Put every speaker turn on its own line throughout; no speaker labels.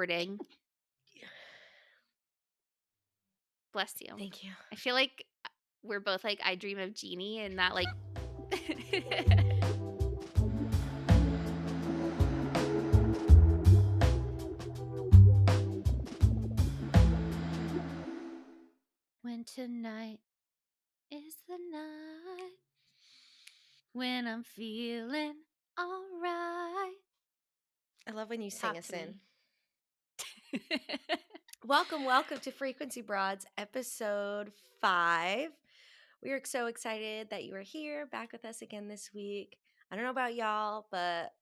Recording. Bless you.
Thank you.
I feel like we're both like I dream of Jeannie and that like when tonight is the night when I'm feeling alright.
I love when you sing
Talk
us
to
in.
me.
Welcome to Frequency Broads, episode 5. We are so excited that you are here, back with us again this week. I don't know about y'all, but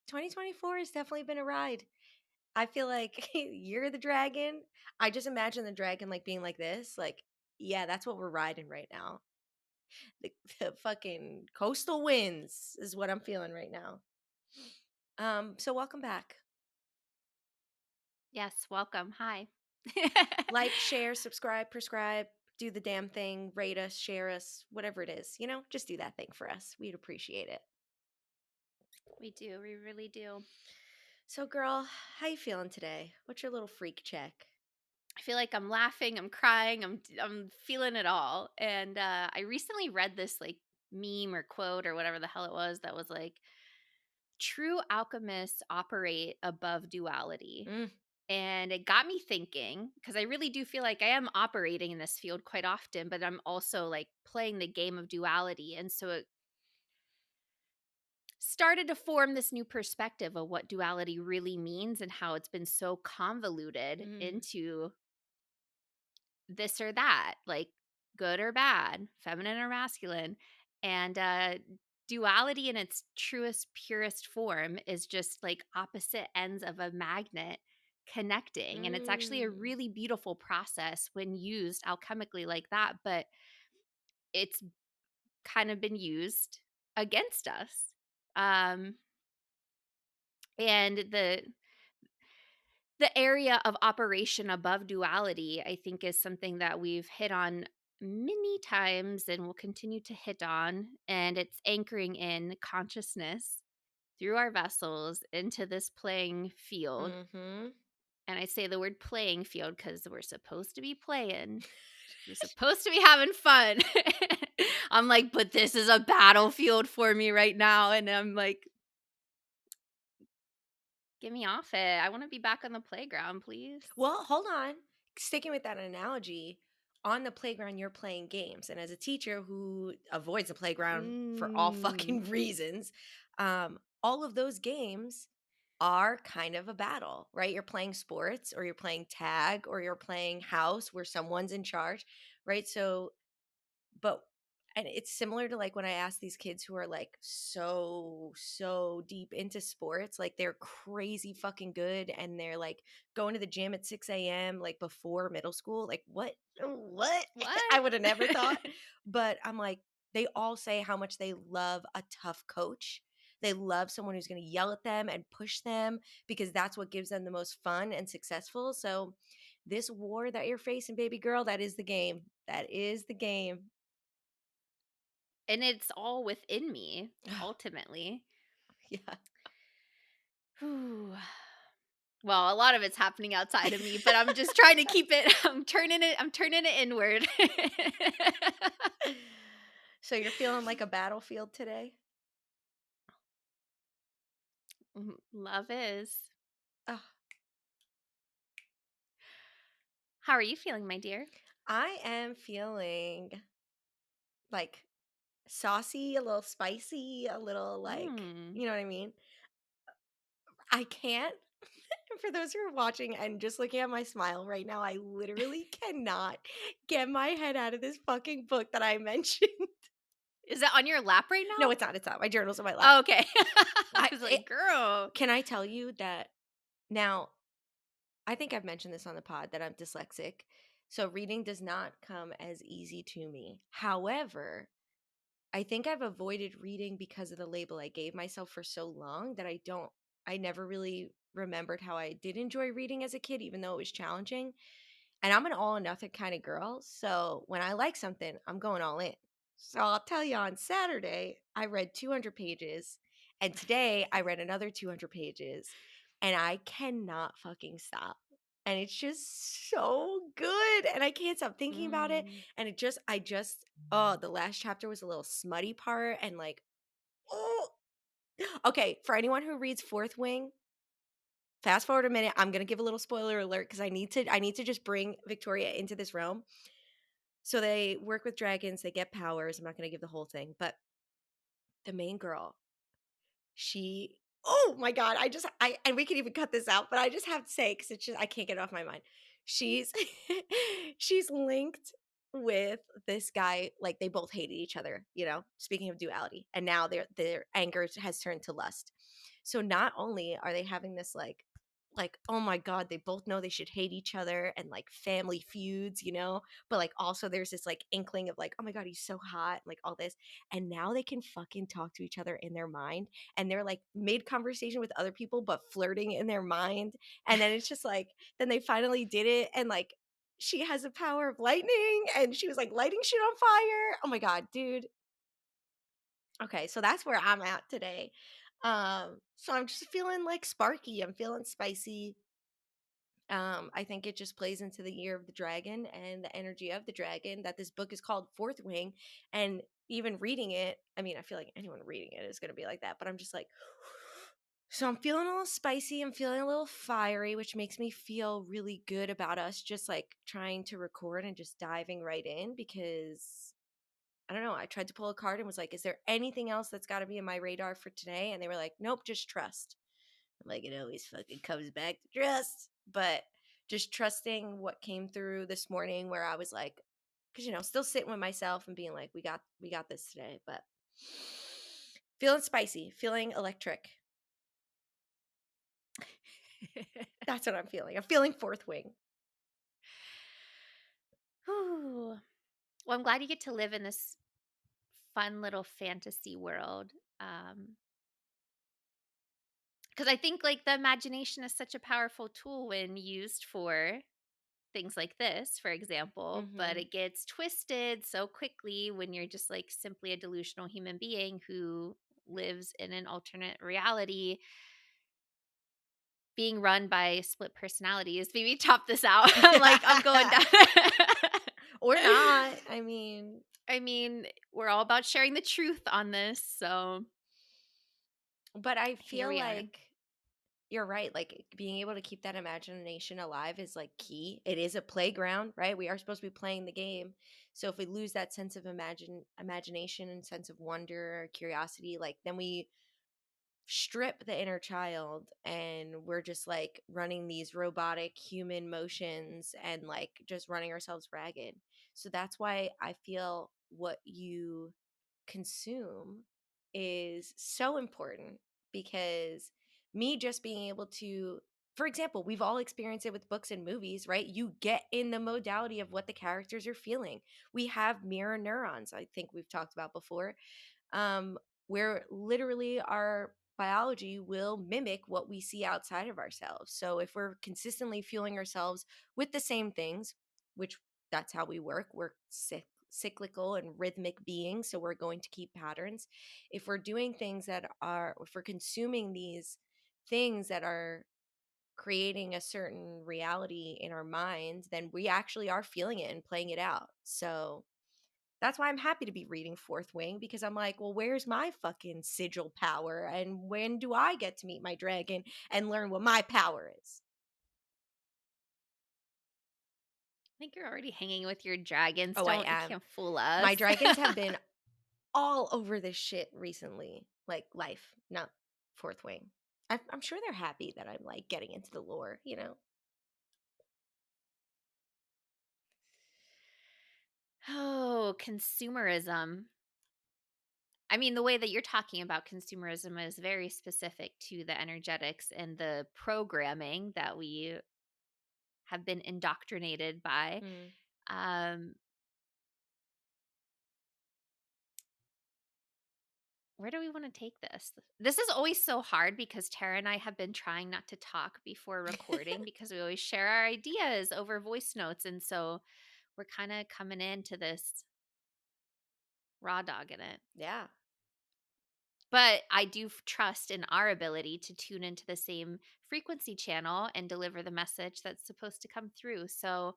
2024 has definitely been a ride. I feel like you're the dragon. I just imagine the dragon like being like this. Like, yeah, that's what we're riding right now. The, the fucking coastal winds is what I'm feeling right now. So welcome back.
Yes, welcome. Hi.
Like, share, subscribe, prescribe, do the damn thing, rate us, share us, whatever it is. Just do that thing for us. We'd appreciate it.
We do. We really do.
So, girl, how you feeling today? What's your little freak check?
I feel like I'm laughing, I'm crying, I'm feeling it all. And I recently read this like meme or quote or whatever the hell it was that was like true alchemists operate above duality.
Mm,
And it got me thinking because I really do feel like I am operating in this field quite often, but I'm also like playing the game of duality. And so it started to form this new perspective of what duality really means and how it's been so convoluted
mm,
into this or that, like good or bad, feminine or masculine. And duality in its truest, purest form is just like opposite ends of a magnet connecting. And it's actually a
mm,
really beautiful process when used alchemically like that. But it's kind of been used against us. Um, and the area of operation above duality, I think, is something that we've hit on many times and will continue to hit on. And it's anchoring in consciousness through our vessels into this playing field.
mm-hmm.
And I say the word playing field because we're supposed to be playing. We're supposed to be having fun. I'm like, but this is a battlefield for me right now. And I'm like, get me off it. I want to be back on the playground, please.
Well, hold on. Sticking with that analogy, on the playground, you're playing games. And as a teacher who avoids the playground for all
Mm.
fucking reasons, all of those games are kind of a battle, right? You're playing sports or you're playing tag or you're playing house where someone's in charge, right? But and it's similar to like when I ask these kids who are like so deep into sports, like they're crazy fucking good and they're like going to the gym at 6 a.m. like before middle school. Like what? I
What?
would have never thought. But I'm like, they all say how much they love a tough coach. They love someone who's going to yell at them and push them because that's what gives them the most fun and successful. So this war that you're facing, baby girl, that is the game. That is the game.
And it's all within me, ultimately.
Yeah.
Whew. Well, a lot of it's happening outside of me, but I'm just trying to keep it I'm turning it inward.
So you're feeling like a battlefield today?
Love is.
Oh,
How are you feeling, my dear?
I am feeling like saucy, a little spicy, a little like,
Mm.
you know what I mean? I can't. For those who are watching and just looking at my smile right now, I literally cannot get my head out of this fucking book that I mentioned.
Is that on your lap right
No,
now?
it's not. It's not. My journal's in my lap.
Oh, okay. I
I
was
it,
like, girl.
can I tell you that now I think I've mentioned this on the pod that I'm dyslexic. So reading does not come as easy to me. However, I think I've avoided reading because of the label I gave myself for so long that I never really remembered how I did enjoy reading as a kid, even though it was challenging. And I'm an all or nothing kind of girl. So when I like something, I'm going all in. So I'll tell you on Saturday, I read 200 pages. And today I read another 200 pages. and I cannot fucking stop. And it's just so good. And I can't stop thinking about it.
Mm.
And oh, the last chapter was a little smutty part. And like, oh, okay. For anyone who reads Fourth Wing, fast forward a minute. I'm going to give a little spoiler alert because I need to just bring Victoria into this realm. So they work with dragons, they get powers. I'm not going to give the whole thing, but the main girl, she oh my god, I and we can even cut this out, but I just have to say cuz it's just I can't get it off my mind. She's she's linked with this guy, like they both hated each other, speaking of duality, and now their anger has turned to lust. So not only are they having this like oh my god, they both know they should hate each other and like family feuds, but like also there's this like inkling of like oh my god, he's so hot, like all this, and now they can fucking talk to each other in their mind, and they're like made conversation with other people but flirting in their mind, and then it's just like then they finally did it, and like she has the power of lightning and she was like lighting shit on fire. Oh my god, dude. Okay, so that's where I'm at today. So I'm just feeling like sparky, I'm feeling spicy. I think it just plays into the year of the dragon and the energy of the dragon, that this book is called Fourth Wing. And even reading it, I mean, I feel like anyone reading it is going to be like that, but I'm just like, so I'm feeling a little spicy. I'm feeling a little fiery, which makes me feel really good about us just like trying to record and just diving right in because I don't know. I tried to pull a card and was like, is there anything else that's got to be in my radar for today? And they were like, nope, just trust. I'm like, it always fucking comes back to trust. But just trusting what came through this morning where I was like, because still sitting with myself and being like, we got this today. But feeling spicy, feeling electric. That's what I'm feeling. I'm feeling Fourth Wing.
Whew. Well, I'm glad you get to live in this fun little fantasy world. Because I think like the imagination is such a powerful tool when used for things like this, for example, but
Mm-hmm.
it gets twisted so quickly when you're just like simply a delusional human being who lives in an alternate reality being run by split personalities. Maybe top this out. I'm going down.
Or not. I mean,
I mean, we're all about sharing the truth on this, so
but I
here
feel
we are.
like you're right. Like being able to keep that imagination alive is like key. It is a playground, right? We are supposed to be playing the game. So if we lose that sense of imagination and sense of wonder, curiosity, like then we strip the inner child and we're just like running these robotic human motions and like just running ourselves ragged. So that's why I feel what you consume is so important, because me just being able to, for example, we've all experienced it with books and movies, right? You get in the modality of what the characters are feeling. We have mirror neurons, I think we've talked about before, um, where literally our biology will mimic what we see outside of ourselves. So if we're consistently fueling ourselves with the same things, which that's how we work, we're cyclical and rhythmic beings, so we're going to keep patterns. If we're doing things if we're consuming these things that are creating a certain reality in our minds, then we actually are feeling it and playing it out. So that's why I'm happy to be reading Fourth Wing, because I'm like, well, where's my fucking sigil power? And when do I get to meet my dragon and learn what my power is?
I think you're already hanging with your dragons.
Oh, I
Don't You
am.
can't fool us.
My dragons have been all over this shit recently. Like life, not Fourth Wing. I'm sure they're happy that I'm like getting into the lore.
Oh, consumerism. I mean, the way that you're talking about consumerism is very specific to the energetics and the programming that we have been indoctrinated by.
Mm.
Um, where do we want to take this? This is always so hard because Tara and I have been trying not to talk before recording because we always share our ideas over voice notes. And so we're kind of coming into this raw dog in it.
Yeah.
But I do trust in our ability to tune into the same frequency channel and deliver the message that's supposed to come through. So,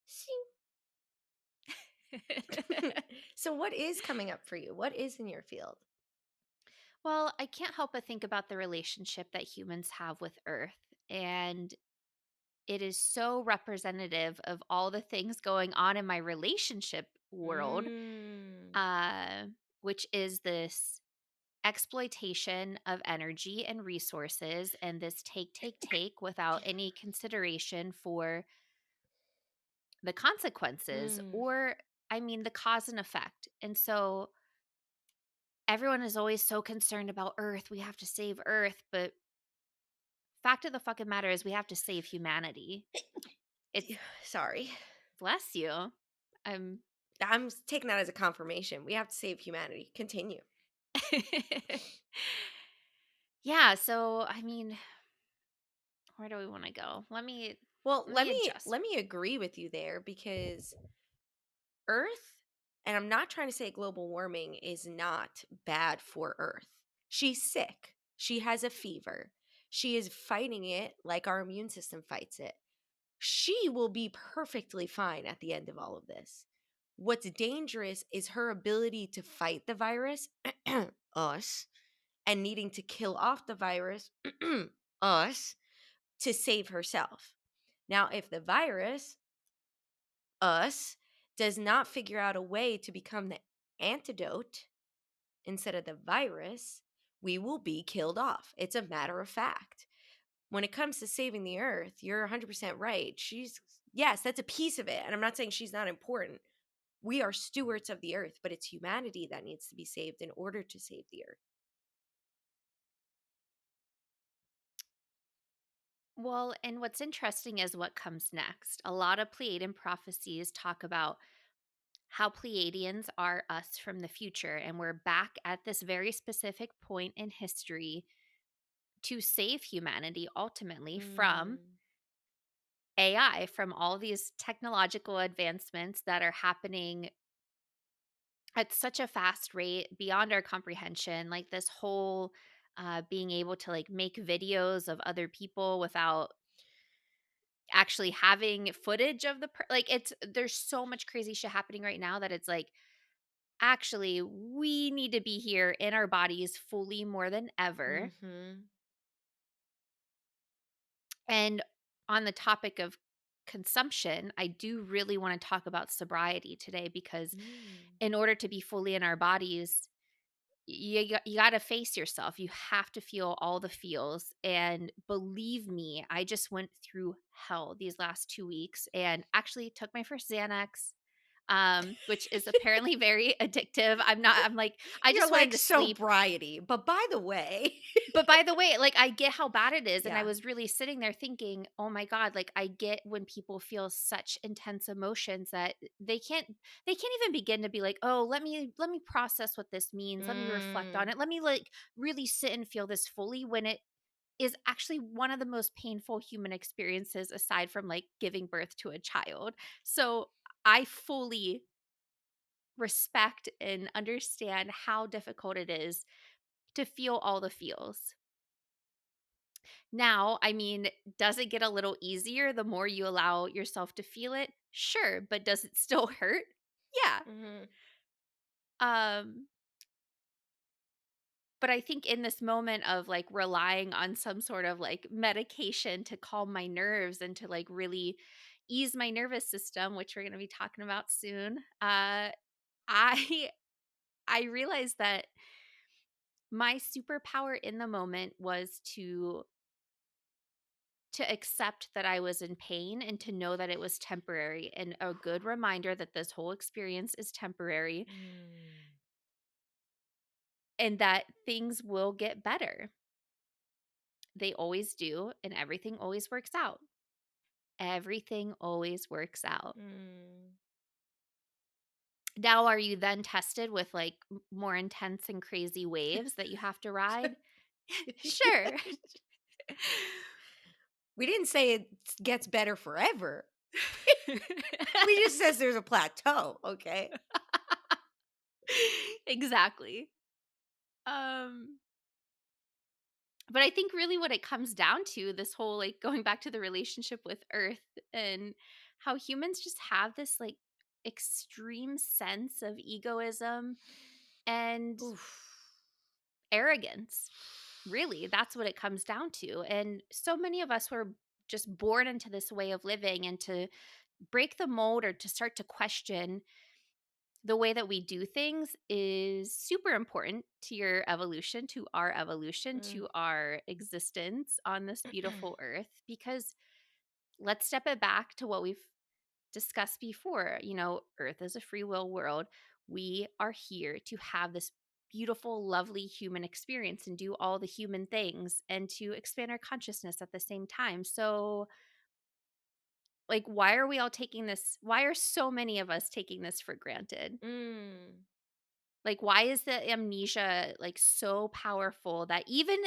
Shing. So what is coming up for you? What is in your field?
well, I can't help but think about the relationship that humans have with Earth. And it is so representative of all the things going on in my relationship world,
Mm.
uh, which is this exploitation of energy and resources and this take, take, take without any consideration for the consequences
Mm.
or, I mean, the cause and effect. And so everyone is always so concerned about Earth. We have to save Earth. But fact of the fucking matter is, we have to save humanity. It's,
Yeah, sorry.
bless you. I'm
Taking that as a confirmation. We have to save humanity. Continue.
yeah. So, I mean, where do we want to go?
Well,
Let me adjust.
let me agree with you there because Earth, and I'm not trying to say global warming is not bad for Earth. She's sick. She has a fever. She is fighting it like our immune system fights it. She will be perfectly fine at the end of all of this. What's dangerous is her ability to fight the virus, us, and needing to kill off the virus, us, to save herself. Now, if the virus, us, does not figure out a way to become the antidote instead of the virus, we will be killed off. It's a matter of fact. When it comes to saving the earth, you're 100% right. Yes, that's a piece of it. And I'm not saying she's not important. We are stewards of the earth, but it's humanity that needs to be saved in order to save the earth.
Well, and what's interesting is what comes next. A lot of Pleiadian prophecies talk about how Pleiadians are us from the future, and we're back at this very specific point in history to save humanity ultimately from
Mm.
AI, from all these technological advancements that are happening at such a fast rate beyond our comprehension. Like this whole being able to like make videos of other people without actually having footage of like it's there's so much crazy shit happening right now that it's like actually we need to be here in our bodies fully more than ever.
Mhm.
And on the topic of consumption, I do really want to talk about sobriety today because
Mm.
in order to be fully in our bodies, you got to face yourself. You have to feel all the feels. And believe me, I just went through hell these last 2 weeks and actually took my first Xanax, which is apparently very addictive. I'm like, I
You're
just wanted
like
to sleep.
sobriety, but by the way,
But by the way, like, I get how bad it is, and I
yeah.
was really sitting there thinking, "Oh my god," like, I get when people feel such intense emotions that they can't even begin to be like, "Oh, let me process what this means. Let me reflect on
Mm.
it. Let me, like, really sit and feel this fully," when it is actually one of the most painful human experiences aside from, like, giving birth to a child. So, I fully respect and understand how difficult it is to feel all the feels. Now, I mean, does it get a little easier the more you allow yourself to feel it? Sure, but does it still hurt? Yeah.
Mhm.
Um, but I think in this moment of like relying on some sort of like medication to calm my nerves and to like really ease my nervous system, which we're going to be talking about soon, I I realized that my superpower in the moment was to accept that I was in pain and to know that it was temporary, and a good reminder that this whole experience is temporary
Mm.
and that things will get better. They always do, and everything always works out. Everything always works out.
Mm.
Now, are you then tested with like more intense and crazy waves that you have to ride? Sure.
We didn't say it gets better forever. We just says there's a plateau, okay?
Exactly. Um, but I think really what it comes down to, this whole, like, going back to the relationship with Earth and how humans just have this, like, extreme sense of egoism and
Oof.
arrogance. Really, that's what it comes down to. And so many of us were just born into this way of living, and to break the mold or to start to question the way that we do things is super important to your evolution, to our evolution,
Mm.
to our existence on this beautiful earth. Because let's step it back to what we've discussed before. Earth is a free will world. We are here to have this beautiful, lovely human experience and do all the human things and to expand our consciousness at the same time. So, like, why are we all taking this? Why are so many of us taking this for granted?
Mm.
Like, why is the amnesia, like, so powerful that even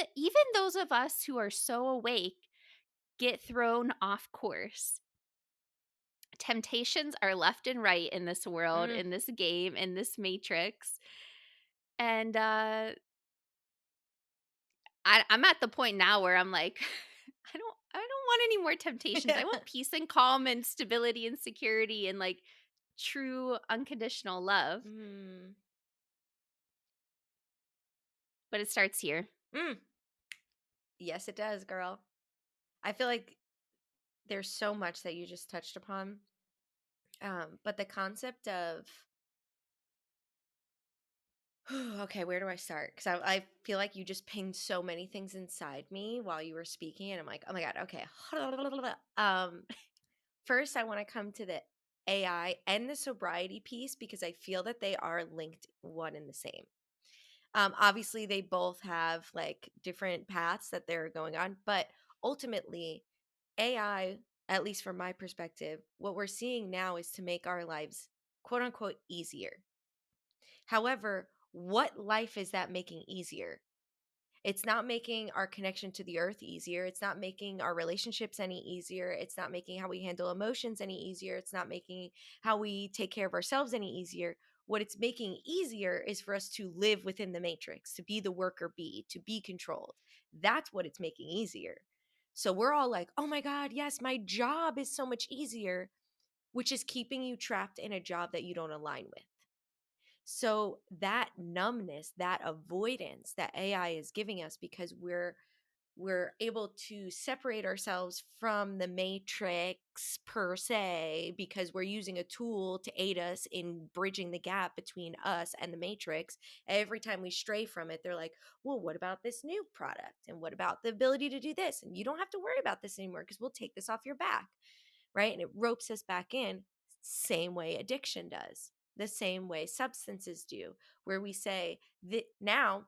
those of us who are so awake get thrown off course? Temptations are left and right in this world,
Mm.
in this game, in this matrix, and, I'm at the point now where I'm like, I don't want any more temptations. I want peace and calm and stability and security and, like, true unconditional love,
Mm.
but it starts here.
Mm. Yes, it does, girl. I feel like there's so much that you just touched upon. But the concept of okay, where do I start? Because I feel like you just pinged so many things inside me while you were speaking, and I'm like, oh my god, okay. Um, First, I want to come to the AI and the sobriety piece because I feel that they are linked one and the same. Obviously, they both have like different paths that they're going on, but ultimately, AI, at least from my perspective, what we're seeing now is to make our lives quote unquote easier. However, what life is that making easier? It's not making our connection to the earth easier. It's not making our relationships any easier. It's not making how we handle emotions any easier. It's not making how we take care of ourselves any easier. What it's making easier is for us to live within the matrix, to be the worker bee, to be controlled. That's what it's making easier. So we're all like, oh my God, yes, my job is so much easier, which is keeping you trapped in a job that you don't align with. So that numbness, that avoidance that AI is giving us because we're able to separate ourselves from the matrix per se because we're using a tool to aid us in bridging the gap between us and the matrix. Every time we stray from it, they're like, well, what about this new product? And what about the ability to do this? And you don't have to worry about this anymore because we'll take this off your back. Right. And it ropes us back in, same way addiction does, the same way substances do, where we say that now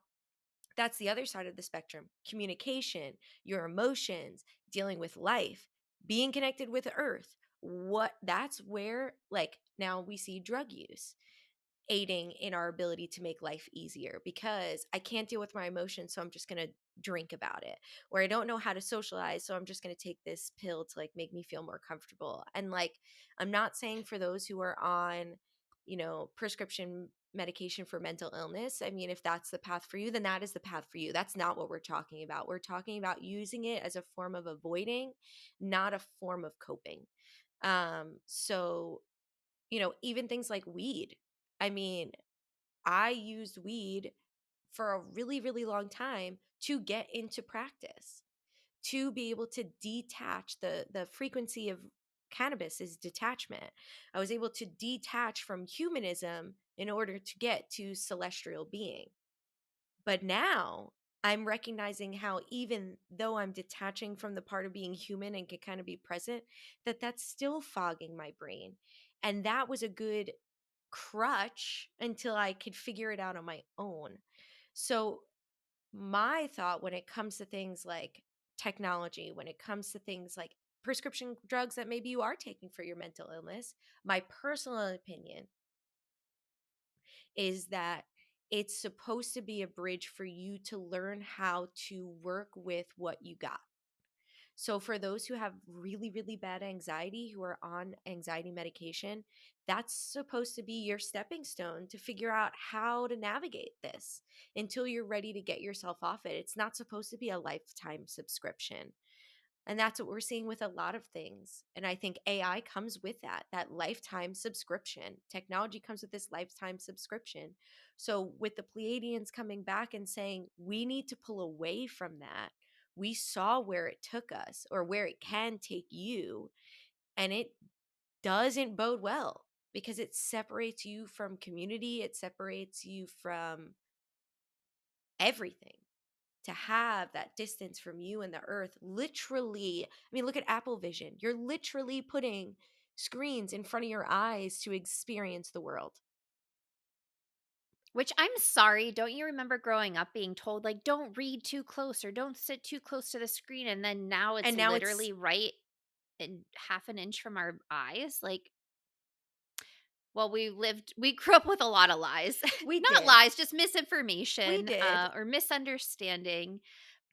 that's the other side of the spectrum: communication, your emotions, dealing with life, being connected with the earth. What that's where, like, now we see drug use aiding in our ability to make life easier because I can't deal with my emotions, so I'm just going to drink about it. Or I don't know how to socialize, so I'm just going to take this pill to like make me feel more comfortable. And like, I'm not saying for those who are on, prescription medication for mental illness, I mean, if that's the path for you, then that is the path for you. That's not what we're talking about. We're talking about using it as a form of avoiding, not a form of coping. So even things like weed. I mean, I used weed for a really, really long time to get into practice, to be able to detach the frequency of cannabis is detachment. I was able to detach from humanism in order to get to celestial being. But now I'm recognizing how even though I'm detaching from the part of being human and can kind of be present, that's still fogging my brain. And that was a good crutch until I could figure it out on my own. So, my thought when it comes to things like technology, when it comes to things like prescription drugs that maybe you are taking for your mental illness, my personal opinion is that it's supposed to be a bridge for you to learn how to work with what you got. So for those who have really, really bad anxiety, who are on anxiety medication, that's supposed to be your stepping stone to figure out how to navigate this until you're ready to get yourself off it. It's not supposed to be a lifetime subscription. And that's what we're seeing with a lot of things. And I think AI comes with that lifetime subscription. Technology comes with this lifetime subscription. So with the Pleiadians coming back and saying, we need to pull away from that. We saw where it took us or where it can take you, and it doesn't bode well because it separates you from community, it separates you from everything. To have that distance from you and the earth, literally, I mean, look at Apple Vision. You're literally putting screens in front of your eyes to experience the world.
Which I'm sorry, don't you remember growing up being told, like, "Don't read too close or don't sit too close to the screen," and then now it's
And now it's
literally right in half an inch from our eyes? Like, well, we grew up with a lot of lies.
we
Not
did.
lies, just
We
misinformation,
did.
or misunderstanding.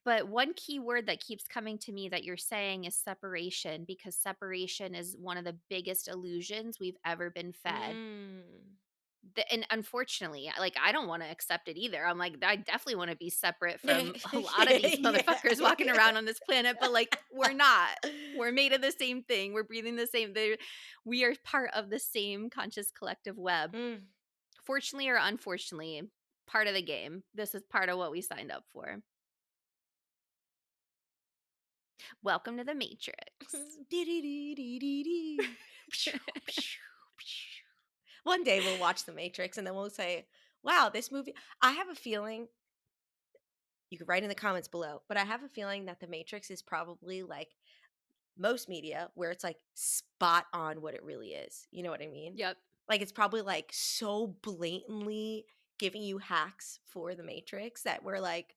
But one key word that keeps coming to me that you're saying is separation, because separation is one of the biggest illusions we've ever been fed.
Mm.
And unfortunately, like, I don't wanna accept it either. I'm like, I definitely wanna be separate
Yeah.
from a lot of these motherfuckers walking
Yeah.
around on this planet, but, like, we're not. We're made of the same thing. We're breathing the same we are part of the same conscious collective web.
Mm.
Fortunately or unfortunately, part of the game. This is part of what we signed up for. Welcome to the Matrix.
Dee-dee-dee-dee-dee-dee. Pshoo, pshoo, pshoo. One day we'll watch The Matrix and then we'll say, wow, this movie. I have a feeling, you could write in the comments below, but I have a feeling that The Matrix is probably like most media where it's like spot on what it really is. You know what I mean?
Yep.
Like it's probably like so blatantly giving you hacks for The Matrix that we're like,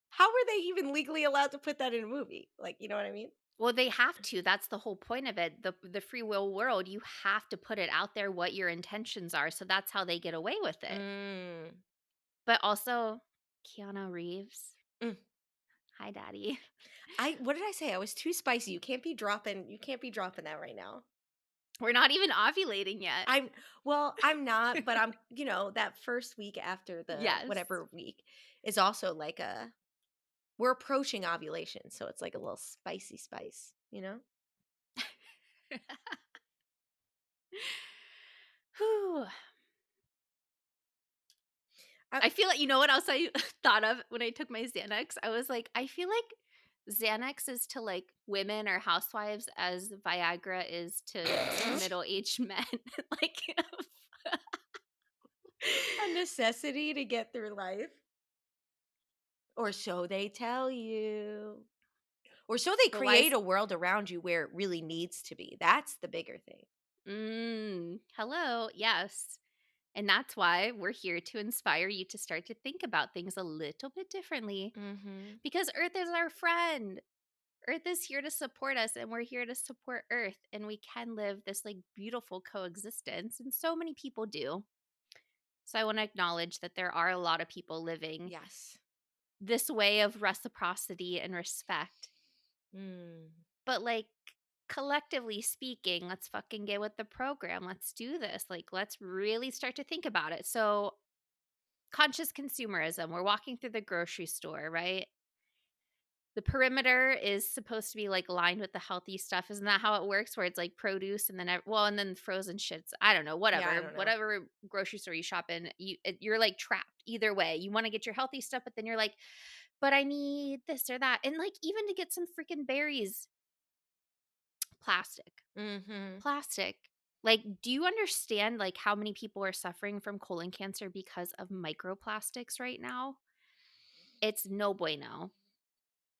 how were they even legally allowed to put that in a movie? Like, you know what I mean?
Well, they have to. That's the whole point of it. The free will world, you have to put it out there what your intentions are. So that's how they get away with it.
Mm.
But also, Keanu Reeves.
Mm.
Hi, daddy.
I what did I say? I was too spicy. You can't be dropping that right now.
We're not even ovulating yet.
I'm not, but I'm, that first week after the
Yes.
whatever week is also like we're approaching ovulation, so it's like a little spicy spice, you know?
Whew.
I,
I feel like, you know what else I thought of when I took my Xanax? I was like, I feel like Xanax is to like women or housewives as Viagra is to middle aged men. Like,
a necessity to get through life, or so they tell you. Or so they
the
create
wise
a world around you where it really needs to be. That's the bigger thing.
Hello. Yes. And that's why we're here to inspire you to start to think about things a little bit differently,
Mhm.
because Earth is our friend. Earth is here to support us, and we're here to support Earth. And we can live this like beautiful coexistence. And so many people do. So I want to acknowledge that there are a lot of people living
Yes.
this way of reciprocity and respect.
Mm.
But like, collectively speaking, let's fucking get with the program. Let's do this. Like, let's really start to think about it. So, conscious consumerism. We're walking through the grocery store, right? The perimeter is supposed to be like lined with the healthy stuff. Isn't that how it works? Where it's like produce and then and then frozen shits. I don't know.
Yeah, I
Whatever,
don't know.
whatever grocery store you shop in, you're like trapped either way. You want to get your healthy stuff, but then you're like, but I need this or that, and like even to get some freaking berries, plastic,
Mhm.
plastic. Like, do you understand like how many people are suffering from colon cancer because of microplastics right now? It's no bueno.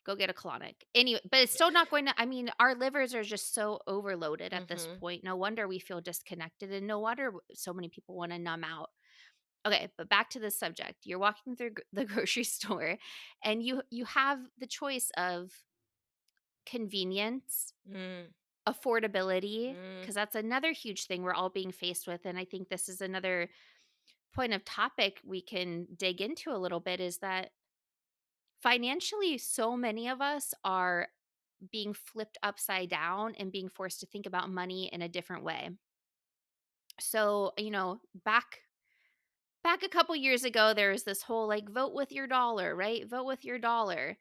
Go get a colonic. Anyway, but it's still not going to, I mean, our livers are just so overloaded at this
Mhm.
point. No wonder we feel disconnected, and no wonder so many people want to numb out. Okay, but back to this subject. You're walking through the grocery store, and you have the choice of convenience,
Mm.
affordability,
Mm.
because that's another huge thing we're all being faced with. And I think this is another point of topic we can dig into a little bit, is that financially, so many of us are being flipped upside down and being forced to think about money in a different way. So, back a couple years ago, there was this whole like vote with your dollar, right? Vote with your dollar.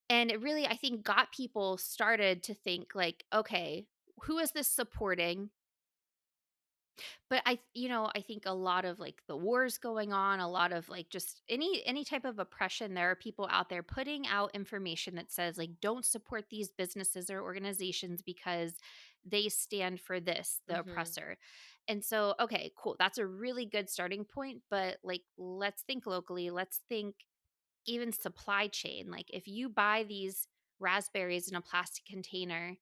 And it really, I think, got people started to think like, okay, who is this supporting? But I think a lot of like the wars going on, a lot of like just any type of oppression, there are people out there putting out information that says like don't support these businesses or organizations because they stand for this, the
Mhm.
oppressor. And so, okay, cool. That's a really good starting point, but like let's think locally, let's think even supply chain. Like if you buy these raspberries in a plastic container,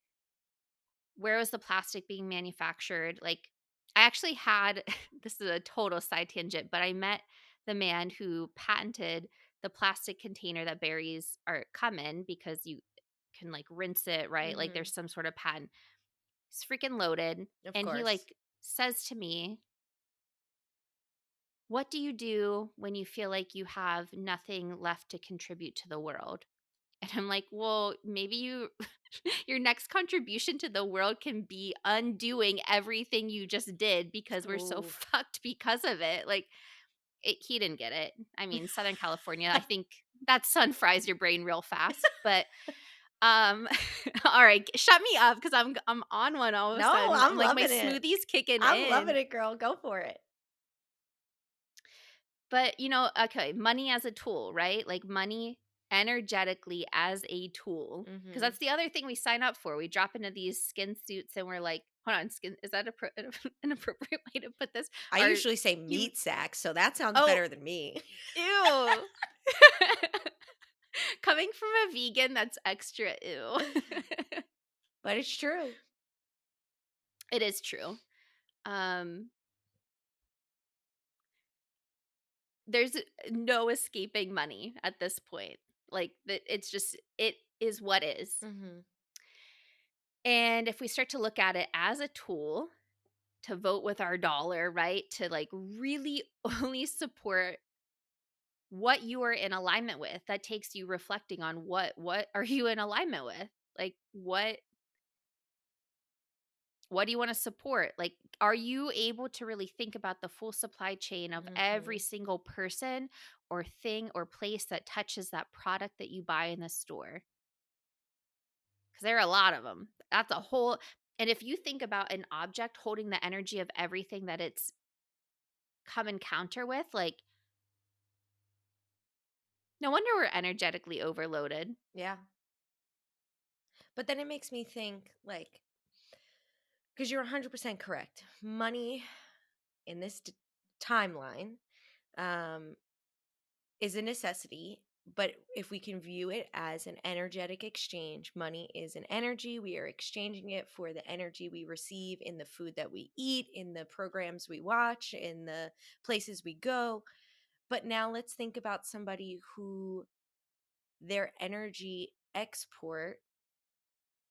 where was the plastic being manufactured? Like, I actually had this is a total side tangent, but I met the man who patented the plastic container that berries are come in because you can like rinse it, right? Like
Mhm.
there's some sort of patent. He's freaking loaded.
Of
And he
course.
like says to me, "What do you do when you feel like you have nothing left to contribute to the world?" And I'm like, "Well, maybe your next contribution to the world can be undoing everything you just did because we're so
Ooh.
fucked because of it." Like, he didn't get it. I mean, Southern California, I think that sun fries your brain real fast, but, um, all right, shut me up because I'm on one all of a
No,
sudden. I'm
I'm
like, my
loving it.
smoothie's kicking
I'm loving
in.
it, girl. Go for it.
But, okay, money as a tool, right? Like money energetically as a tool. Because
Mhm.
that's the other thing we sign up for. We drop into these skin suits and we're like, hold on, skin, is that an appropriate way to put this?
I
Or
usually say
you,
meat sacks, so that sounds
oh,
better than me.
ew. Coming from a vegan, that's extra ew.
But it's true.
It is true. Um, there's no escaping money at this point. Like, it's just, it is what is.
Mhm.
And if we start to look at it as a tool to vote with our dollar, right? To like really only support what you are in alignment with, that takes you reflecting on what are you in alignment with? Like what do you want to support? Like are you able to really think about the full supply chain of every
Mhm.
single person or thing or place that touches that product that you buy in the store? Because there are a lot of them. That's a whole and if you think about an object holding the energy of everything that it's come encounter with, like, no wonder we're energetically overloaded.
Yeah. But then it makes me think like cuz you're 100% correct. Money in this timeline um is a necessity, but if we can view it as an energetic exchange, money is an energy. We are exchanging it for the energy we receive in the food that we eat, in the programs we watch, in the places we go. But now let's think about somebody who their energy export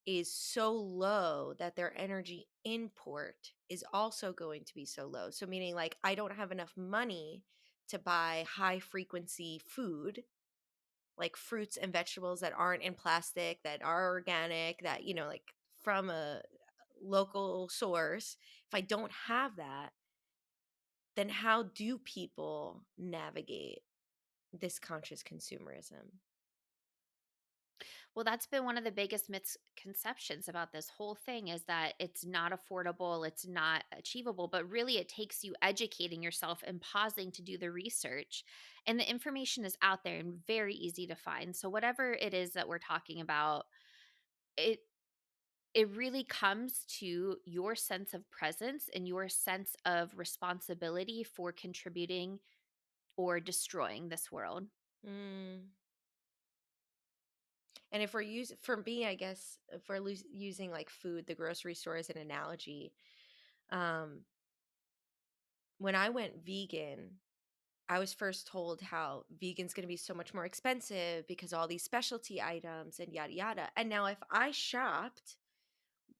is so low that their energy import is also going to be so low. So, meaning like, I don't have enough money to buy high frequency food like fruits and vegetables that aren't in plastic, that are organic, that, like from a local source. If I don't have that, then how do people navigate this conscious consumerism?
Well, that's been one of the biggest misconceptions about this whole thing is that it's not affordable, it's not achievable, but really it takes you educating yourself and pausing to do the research. And the information is out there and very easy to find. So whatever it is that we're talking about, it it really comes to your sense of presence and your sense of responsibility for contributing or destroying this world.
Mm. And if we're using, for me, I guess, if we're using like food, the grocery store as an analogy, um, when I went vegan, I was first told how vegan's going to be so much more expensive because all these specialty items and yada yada. And now, if I shopped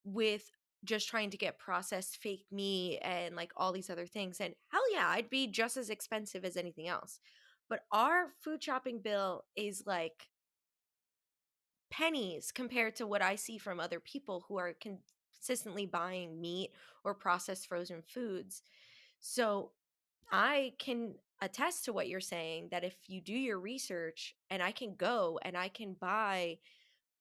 with just trying to get processed fake meat and like all these other things, and hell yeah, I'd be just as expensive as anything else. But our food shopping bill is like pennies compared to what I see from other people who are consistently buying meat or processed frozen foods. So I can attest to what you're saying, that if you do your research and I can go and I can buy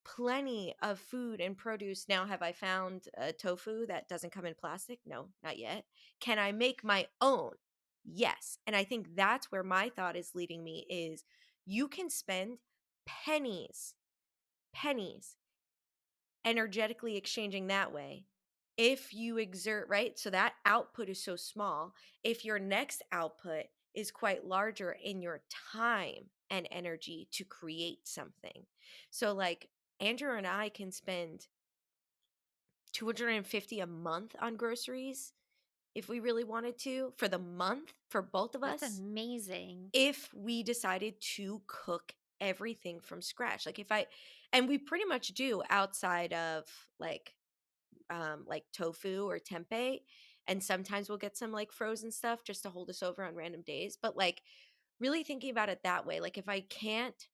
plenty of food and produce. Now, have I found a tofu that doesn't come in plastic? No, not yet. Can I make my own? Yes. And I think that's where my thought is leading me is you can spend pennies, pennies energetically exchanging that way. If you exert, right? So that output is so small. If your next output is quite larger in your time and energy to create something. So, like, Andrew and I can spend 250 a month on groceries if we really wanted to for the month for both of
That's
us
amazing.
if we decided to cook everything from scratch. Like, if I, and we pretty much do outside of like tofu or tempeh, and sometimes we'll get some like frozen stuff just to hold us over on random days. But like, really thinking about it that way, like, if I can't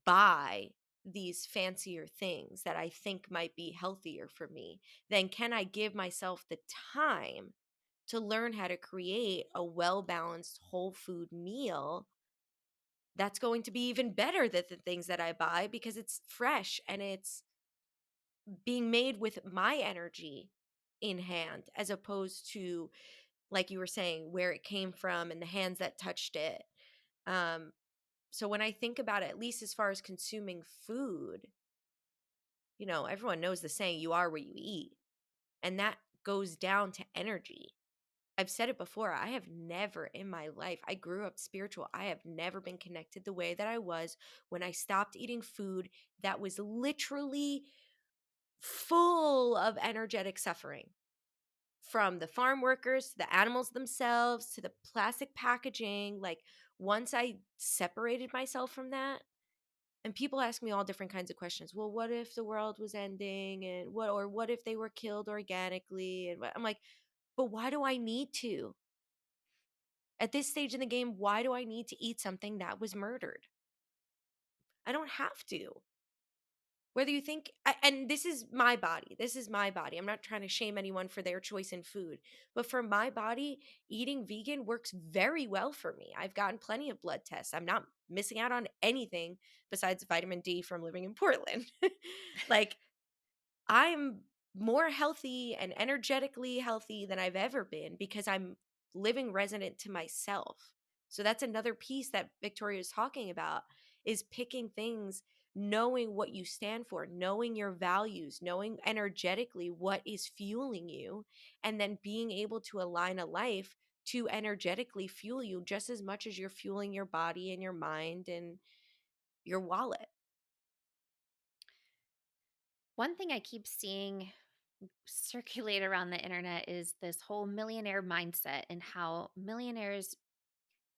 buy these fancier things that I think might be healthier for me, then can I give myself the time to learn how to create a well balanced whole food meal that's going to be even better than the things that I buy because it's fresh and it's being made with my energy in hand, as opposed to, like you were saying, where it came from and the hands that touched it. um so when I think about it, at least as far as consuming food, everyone knows the saying, you are what you eat, and that goes down to energy. I've said it before, I have never in my life, I grew up spiritual, I have never been connected the way that I was when I stopped eating food that was literally full of energetic suffering, from the farm workers to the animals themselves to the plastic packaging. Like, once I separated myself from that, and people ask me all different kinds of questions. Well, what if the world was ending, and what if they were killed organically? And I'm like, but why do I need to? At this stage in the game, why do I need to eat something that was murdered? I don't have to. Whether you think, and this is my body. This is my body. I'm not trying to shame anyone for their choice in food. But for my body, eating vegan works very well for me. I've gotten plenty of blood tests. I'm not missing out on anything besides vitamin D from living in Portland. Like, I'm more healthy and energetically healthy than I've ever been because I'm living resonant to myself. So that's another piece that Victoria is talking about, is picking things, knowing what you stand for, knowing your values, knowing energetically what is fueling you, and then being able to align a life to energetically fuel you just as much as you're fueling your body and your mind and your wallet.
One thing I keep seeing circulate around the internet is this whole millionaire mindset and how millionaires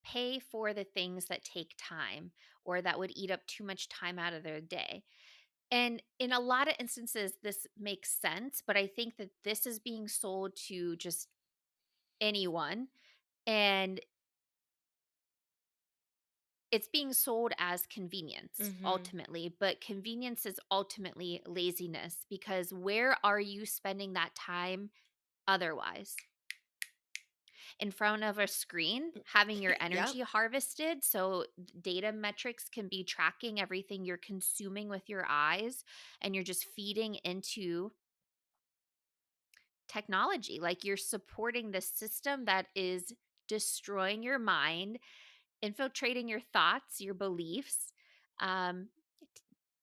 pay for the things that take time or that would eat up too much time out of their day. And in a lot of instances, this makes sense, but I think that this is being sold to just anyone. And it's being sold as convenience
Mhm.
ultimately, but convenience is ultimately laziness because where are you spending that time otherwise? In front of a screen, having your
Yep.
energy harvested so data metrics can be tracking everything you're consuming with your eyes and you're just feeding into technology. Like you're supporting the system that is destroying your mind, infiltrating your thoughts, your beliefs, um,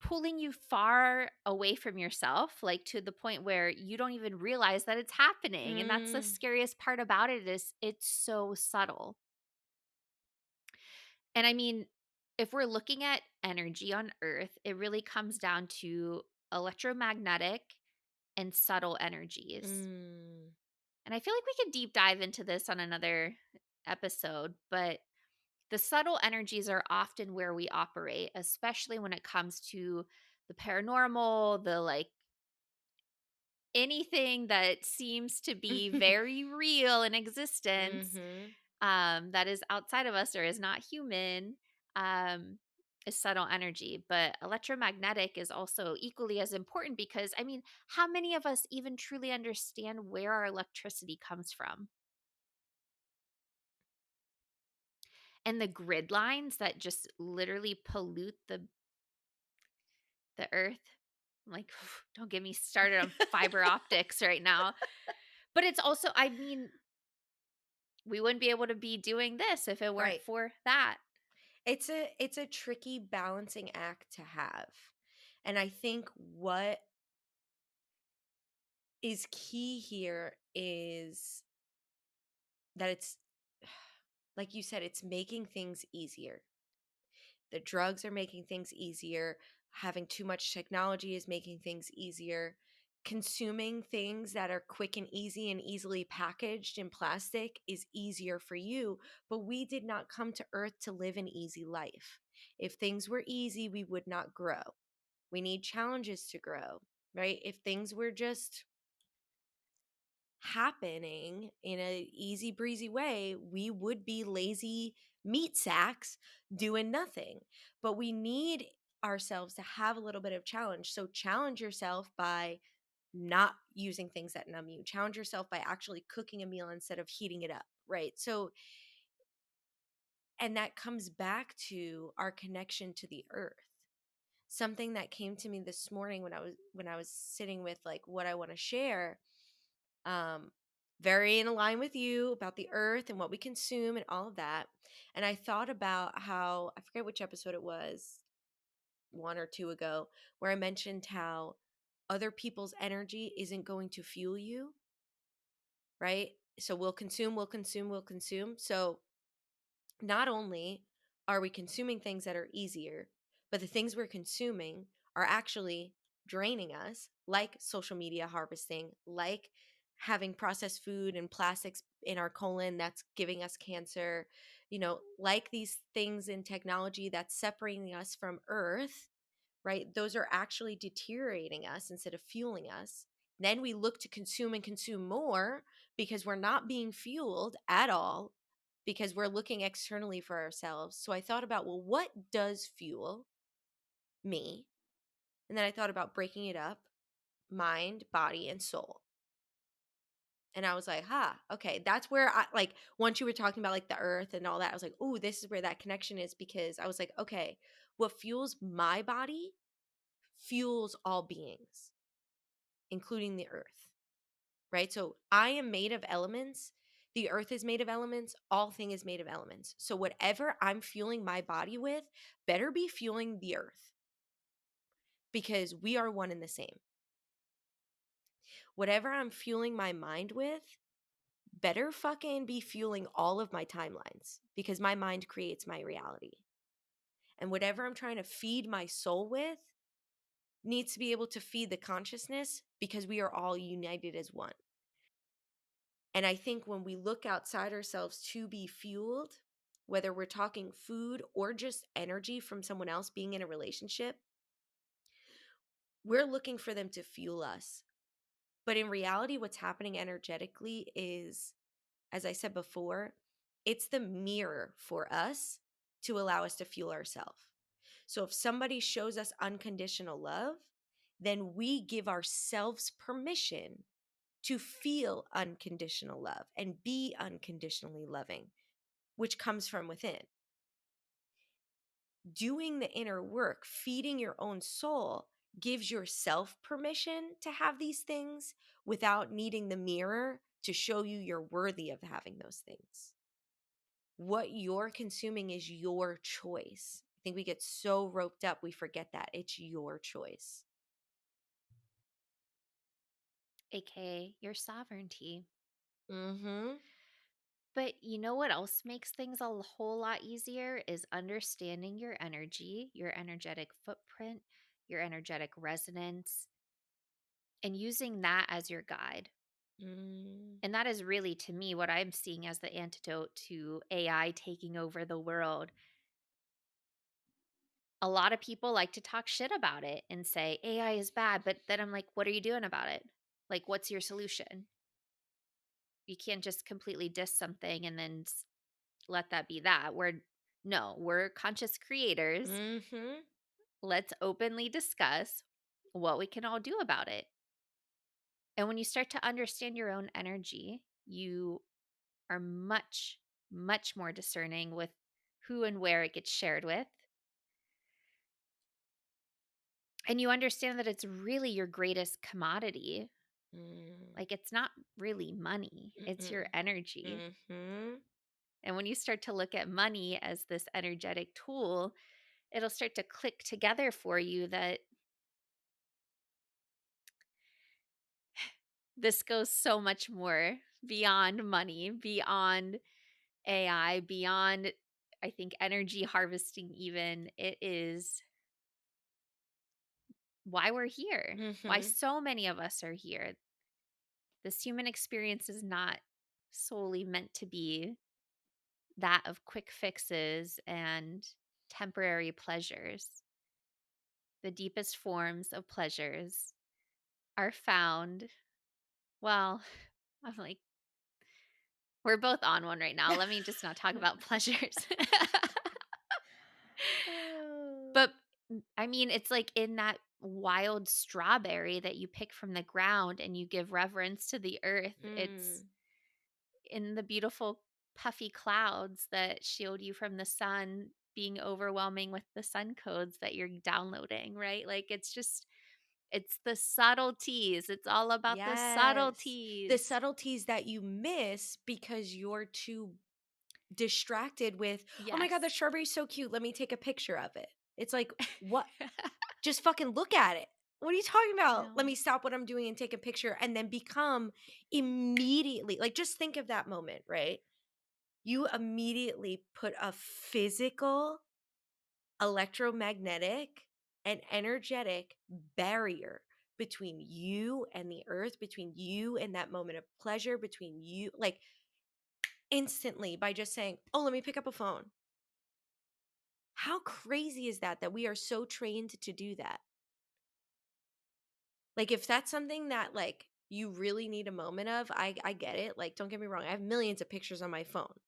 pulling you far away from yourself, like to the point where you don't even realize that it's happening. And that's the
Mm.
scariest part about it is it's so subtle. And I mean, if we're looking at energy on Earth, it really comes down to electromagnetic and subtle energies.
Mm.
And I feel like we could deep dive into this on another episode, but the subtle energies are often where we operate, especially when it comes to the paranormal, the like anything that seems to be very real in existence
Mhm.
that is outside of us or is not human. Um, is subtle energy, but electromagnetic is also equally as important because, I mean, how many of us even truly understand where our electricity comes from? And the grid lines that just literally pollute the earth. I'm like, don't get me started on fiber optics right now. But it's also, I mean, we wouldn't be able to be doing this if it weren't
Right.
for that.
It's a tricky balancing act to have. And I think what is key here is that it's like you said, it's making things easier. The drugs are making things easier. Having too much technology is making things easier. Consuming things that are quick and easy and easily packaged in plastic is easier for you. But we did not come to earth to live an easy life. If things were easy, we would not grow. We need challenges to grow, right? If things were just happening in a easy breezy way, we would be lazy meat sacks doing nothing. But we need ourselves to have a little bit of challenge. So challenge yourself by not using things that numb you. Challenge yourself by actually cooking a meal instead of heating it up, right? So and that comes back to our connection to the earth. Something that came to me this morning when I was sitting with like what I want to share, um, very in line with you about the earth and what we consume and all of that. And I thought about how, I forget which episode it was, one or two ago, where I mentioned how other people's energy isn't going to fuel you, right? So we'll consume, we'll consume, we'll consume. So not only are we consuming things that are easier, but the things we're consuming are actually draining us, like social media harvesting, like having processed food and plastics in our colon that's giving us cancer, like these things in technology that's separating us from Earth, right? Those are actually deteriorating us instead of fueling us. Then we look to consume and consume more because we're not being fueled at all because we're looking externally for ourselves. So I thought about, well, what does fuel me? And then I thought about breaking it up: mind, body, and soul. And I was like, okay, that's where I like, once you were talking about like the earth and all that, I was like, oh, this is where that connection is, because I was like, okay, what fuels my body fuels all beings, including the earth, right? So I am made of elements. The earth is made of elements. All thing is made of elements. So whatever I'm fueling my body with better be fueling the earth, because we are one and the same. Whatever I'm fueling my mind with better fucking be fueling all of my timelines, because my mind creates my reality. And whatever I'm trying to feed my soul with needs to be able to feed the consciousness, because we are all united as one. And I think when we look outside ourselves to be fueled, whether we're talking food or just energy from someone else being in a relationship, we're looking for them to fuel us. But in reality, what's happening energetically is, as I said before, it's the mirror for us to allow us to fuel ourselves. So if somebody shows us unconditional love, then we give ourselves permission to feel unconditional love and be unconditionally loving, which comes from within. Doing the inner work, feeding your own soul, gives yourself permission to have these things without needing the mirror to show you you're worthy of having those things. What you're consuming is your choice. I think we get so roped up, we forget that it's your choice.
AKA your sovereignty.
Mm-hmm.
But you know what else makes things a whole lot easier is understanding your energy, your energetic footprint, your energetic resonance, and using that as your guide.
Mm.
And that is really, to me, what I'm seeing as the antidote to AI taking over the world. A lot of people like to talk shit about it and say AI is bad, but then I'm like, what are you doing about it? Like, what's your solution? You can't just completely diss something and then let that be that. We're No, we're conscious creators.
Mhm.
Let's openly discuss what we can all do about it. And when you start to understand your own energy, you are much, much more discerning with who and where it gets shared with. And you understand that it's really your greatest commodity.
Mm.
Like, it's not really money, it's your
Mm-mm.
energy.
Mhm.
And when you start to look at money as this energetic tool, it'll start to click together for you that this goes so much more beyond money, beyond AI, beyond, I think, energy harvesting, even. It is why we're here, why
Mhm.
so many of us are here. This human experience is not solely meant to be that of quick fixes and temporary pleasures. The deepest forms of pleasures are found, well, I'm like, we're both on one right now. Let me just not talk about pleasures.
Oh.
But I mean, it's like in that wild strawberry that you pick from the ground and you give reverence to the earth. It's
Mm.
in the beautiful puffy clouds that shield you from the sun being overwhelming with the sun codes that you're downloading, right? Like it's the subtleties. It's all about the
Yes. The
subtleties.
subtleties that you miss because you're too distracted with, "Oh my god, the
Yes.
strawberry's so cute. Let me take a picture of it." It's like, "What? Just fucking look at it. What are you talking about? Let
No.
me stop what I'm doing and take a picture," and then become immediately, like, just think of that moment, right? You immediately put a physical, electromagnetic, and energetic barrier between you and the earth, between you and that moment of pleasure, between you, like, instantly, by just saying, "Oh, let me pick up a phone." How crazy is that, that we are so trained to do that? Like, if that's something that, like, you really need a moment of, I get it. Like, don't get me wrong, I have millions of pictures on my phone.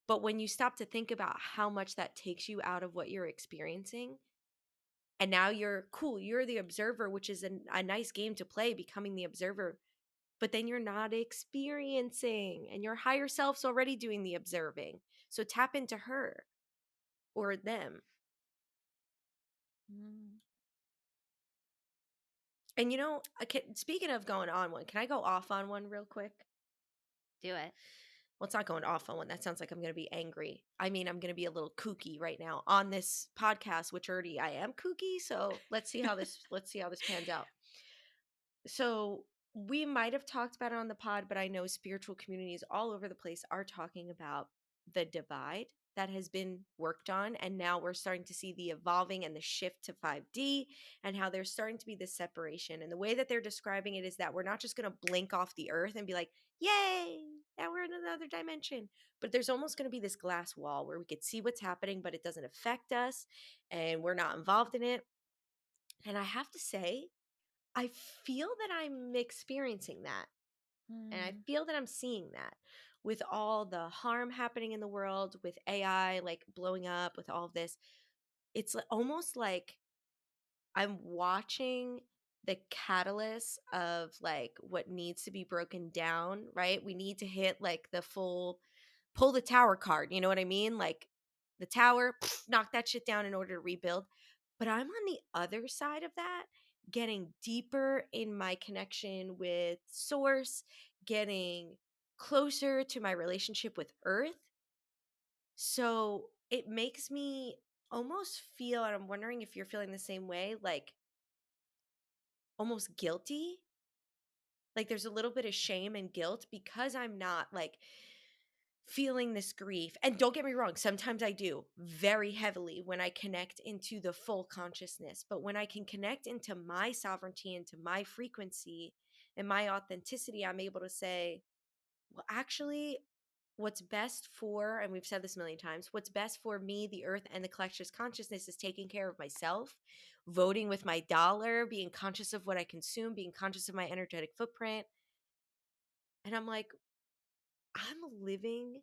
But when you stop to think about how much that takes you out of what you're experiencing, and now you're cool, you're the observer, which is a nice game to play, becoming the observer, but then you're not experiencing, and your higher self's already doing the observing. So tap into her or them.
Mm,
And speaking of going on one, can I go off on one real quick?
do it.
Well, it's not going off on one. That sounds like I'm going to be angry. I mean, I'm going to be a little kooky right now on this podcast, which already I am kooky. So let's see how this pans out. So we might have talked about it on the pod, but I know spiritual communities all over the place are talking about the divide that has been worked on. And now we're starting to see the evolving and the shift to 5D, and how there's starting to be this separation. And the way that they're describing it is that we're not just going to blink off the earth and be like, yay, now we're in another dimension. But there's almost going to be this glass wall where we could see what's happening, but it doesn't affect us and we're not involved in it. And I have to say, I feel that I'm experiencing that. And I
Mm,
feel that I'm seeing that with all the harm happening in the world, with AI like blowing up, with all of this. It's almost like I'm watching the catalyst of like what needs to be broken down, right? We need to hit like the full pull the tower card, you know what I mean? Like the tower, knock that shit down in order to rebuild. But I'm on the other side of that, getting deeper in my connection with source, getting closer to my relationship with earth. So it makes me almost feel, and I'm wondering if you're feeling the same way, like almost guilty. Like there's a little bit of shame and guilt because I'm not like feeling this grief. And don't get me wrong, sometimes I do very heavily when I connect into the full consciousness. But when I can connect into my sovereignty, into my frequency and my authenticity, I'm able to say, well, actually, what's best for, and we've said this a million times, what's best for me, the earth, and the collective consciousness is taking care of myself, voting with my dollar, being conscious of what I consume, being conscious of my energetic footprint. And I'm like, I'm living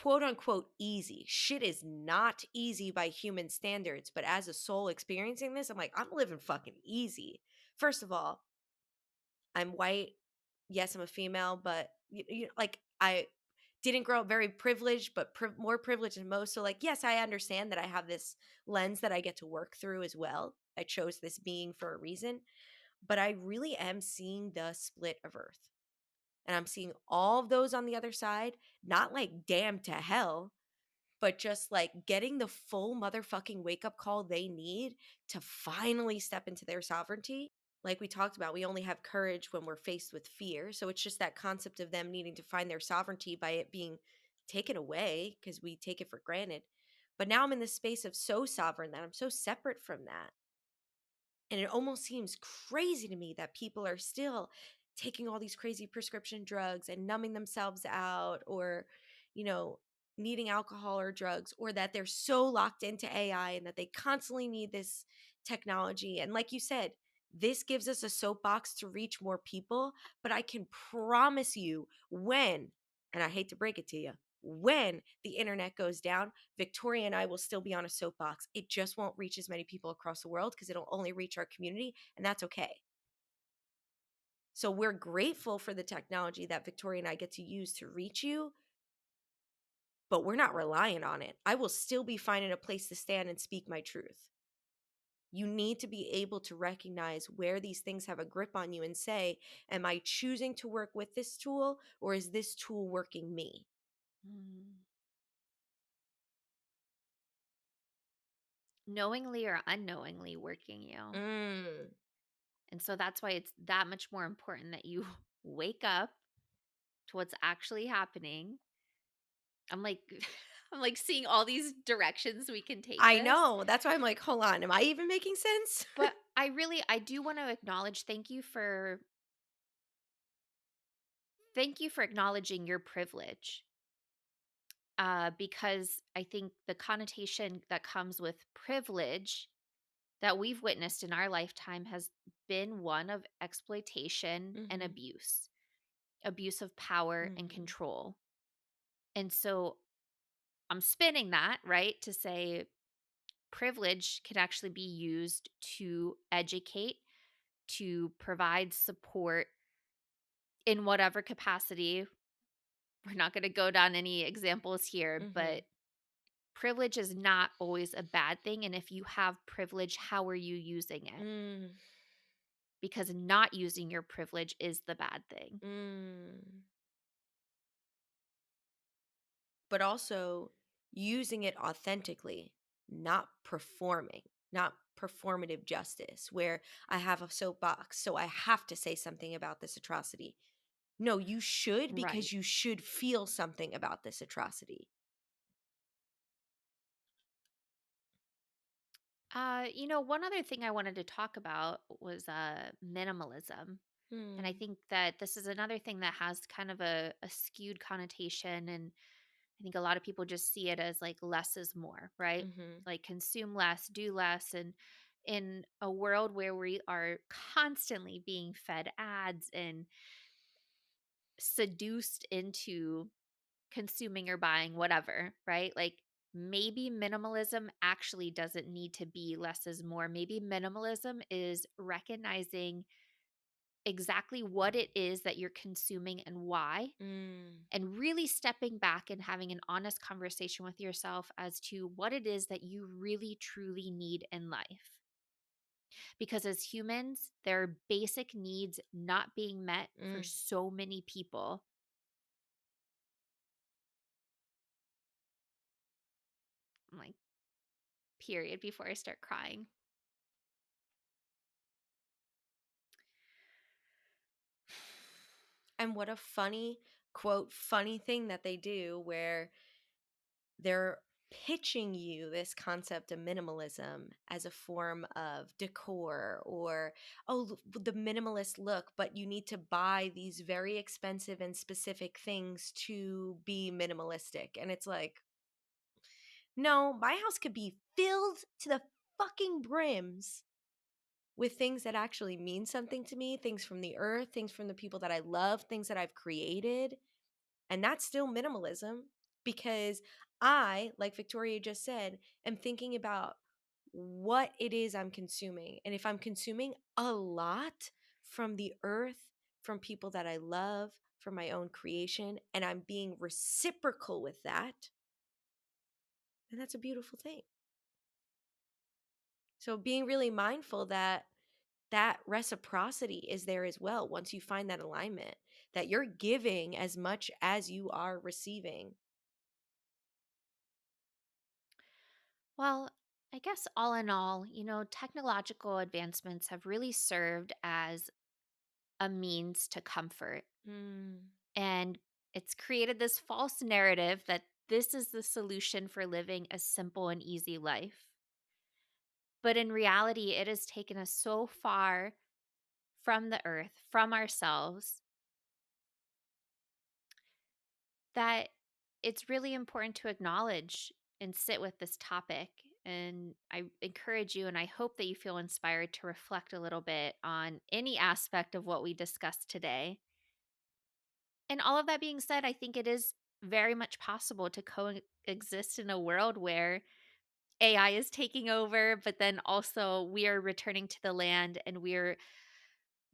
quote unquote easy. Shit is not easy by human standards, but as a soul experiencing this, I'm like, I'm living fucking easy. First of all, I'm white. Yes, I'm a female, but like I didn't grow up very privileged, but more privileged than most. So, like, yes, I understand that I have this lens that I get to work through as well. I chose this being for a reason, but I really am seeing the split of Earth. And I'm seeing all of those on the other side, not like damn to hell, but just like getting the full motherfucking wake up call they need to finally step into their sovereignty. Like we talked about, we only have courage when we're faced with fear. So it's just that concept of them needing to find their sovereignty by it being taken away because we take it for granted. But now I'm in this space of so sovereign that I'm so separate from that. And it almost seems crazy to me that people are still taking all these crazy prescription drugs and numbing themselves out or, you know, needing alcohol or drugs, or that they're so locked into AI and that they constantly need this technology. And like you said, this gives us a soapbox to reach more people. But I can promise you when, and I hate to break it to you, when the internet goes down, Victoria and I will still be on a soapbox. It just won't reach as many people across the world because it'll only reach our community, and that's okay. So we're grateful for the technology that Victoria and I get to use to reach you, but we're not reliant on it. I will still be finding a place to stand and speak my truth. You need to be able to recognize where these things have a grip on you and say, am I choosing to work with this tool or is this tool working me?
Mm. Knowingly or unknowingly working you.
Mm.
And so that's why it's that much more important that you wake up to what's actually happening. I'm like I'm like seeing all these directions we can take
I
this.
know. That's why I'm like, hold on. Am I even making sense?
But I do want to acknowledge thank you for acknowledging your privilege. Because I think the connotation that comes with privilege that we've witnessed in our lifetime has been one of exploitation and
Mhm.
abuse, abuse of power and
Mhm.
control. And so I'm spinning that, right, to say privilege can actually be used to educate, to provide support in whatever capacity. We're not going to go down any examples here, but
Mhm.
privilege is not always a bad thing. And if you have privilege, how are you using it?
Mm.
Because not using your privilege is the bad thing.
Mm. But also using it authentically, not performing, not performative justice, where I have a soapbox, so I have to say something about this atrocity. No, you should
Right.
because you should feel something about this atrocity.
One other thing I wanted to talk about was minimalism. And I
Hmm.
think that this is another thing that has kind of a skewed connotation. And I think a lot of people just see it as like less is more, right?
Mhm.
Like consume less, do less. And in a world where we are constantly being fed ads and seduced into consuming or buying whatever, right? Like maybe minimalism actually doesn't need to be less is more. Maybe minimalism is recognizing exactly what it is that you're consuming and why,
Mm.
and really stepping back and having an honest conversation with yourself as to what it is that you really truly need in life. Because as humans, there are basic needs not being met for
Mm.
so many people. I'm like, period, before I start crying.
And what a funny, quote, funny thing that they do where they're pitching you this concept of minimalism as a form of decor or the minimalist look, but you need to buy these very expensive and specific things to be minimalistic. And it's like, no, my house could be filled to the fucking brims with things that actually mean something to me, things from the earth, things from the people that I love, things that I've created, and that's still minimalism. because I, like Victoria just said, am thinking about what it is I'm consuming. And if I'm consuming a lot from the earth, from people that I love, from my own creation, and I'm being reciprocal with that, then that's a beautiful thing. So being really mindful that that reciprocity is there as well once you find that alignment, that you're giving as much as you are receiving.
Well, I guess all in all, technological advancements have really served as a means to comfort.
Mm.
And it's created this false narrative that this is the solution for living a simple and easy life. But in reality, it has taken us so far from the earth, from ourselves, that it's really important to acknowledge and sit with this topic. And I encourage you, and I hope that you feel inspired to reflect a little bit on any aspect of what we discussed today. And all of that being said, I think it is very much possible to coexist in a world where AI is taking over, but then also we are returning to the land and we're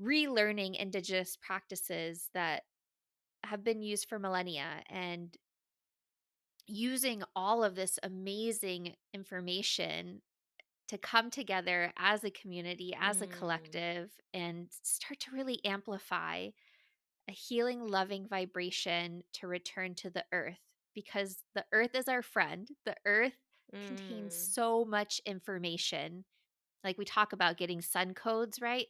relearning indigenous practices that have been used for millennia and using all of this amazing information to come together as a community, as a
Mm.
collective, and start to really amplify a healing, loving vibration to return to the earth because the earth is our friend. The earth contains
Mm.
so much information. Like we talk about getting sun codes, right?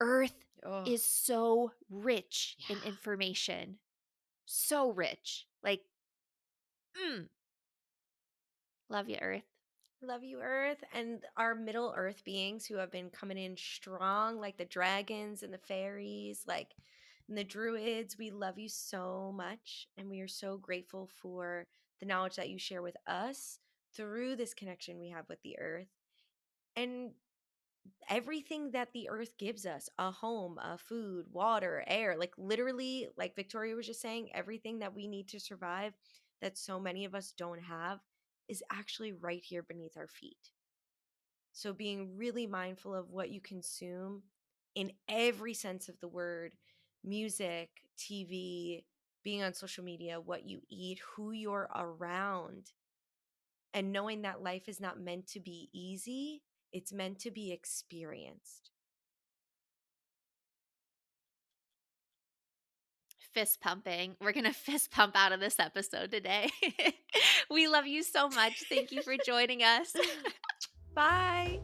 Earth
Oh,
is so rich in
yeah.
information. So rich. Like, mm, love you, earth.
Love you, Earth. And our middle Earth beings who have been coming in strong, like the dragons and the fairies, like and the druids. We love you so much. And we are so grateful for the knowledge that you share with us through this connection we have with the Earth. And everything that the Earth gives us, a home, a food, water, air, like literally, like Victoria was just saying, everything that we need to survive that so many of us don't have is actually right here beneath our feet. So being really mindful of what you consume in every sense of the word, music, TV, being on social media, what you eat, who you're around, and knowing that life is not meant to be easy, it's meant to be experienced.
Fist pumping. We're going to fist pump out of this episode today. We love you so much. Thank you for joining us.
Bye.